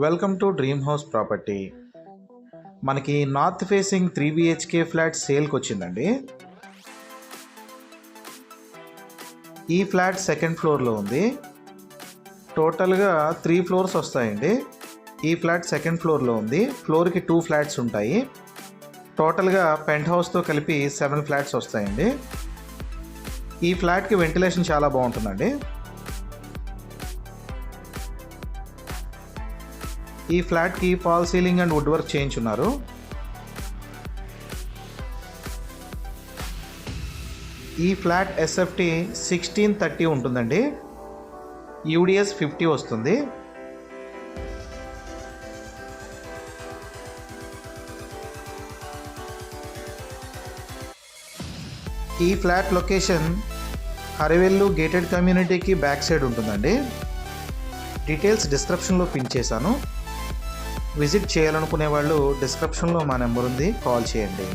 Welcome to dream house property. మనకి north facing 3 BHK flat సేల్కి వచ్చిందండి. ఈ ఫ్లాట్ సెకండ్ ఫ్లోర్లో ఉంది. టోటల్గా 3 ఫ్లోర్స్ వస్తాయండి. ఈ ఫ్లాట్ సెకండ్ ఫ్లోర్లో ఉంది. ఫ్లోర్కి 2 ఫ్లాట్స్ ఉంటాయి. టోటల్గా పెంట్ హౌస్తో కలిపి 7 ఫ్లాట్స్ వస్తాయండి. ఈ ఫ్లాట్కి వెంటిలేషన్ చాలా బాగుంటుందండి. ఈ ఫ్లాట్కి fall ceiling and wood work చేయించున్నారు. ఈ ఫ్లాట్ SFT 1630 ఉంటుందండి. UDS 50 వస్తుంది. ఈ ఫ్లాట్ లొకేషన్ హరివెల్లు గేటెడ్ కమ్యూనిటీకి బ్యాక్ సైడ్ ఉంటుందండి. డీటెయిల్స్ డిస్క్రిప్షన్లో పిన్ చేశాను. విజిట్ చేయాలనుకునే వాళ్ళు డిస్క్రిప్షన్లో మా నెంబర్ ఉంది, కాల్ చేయండి.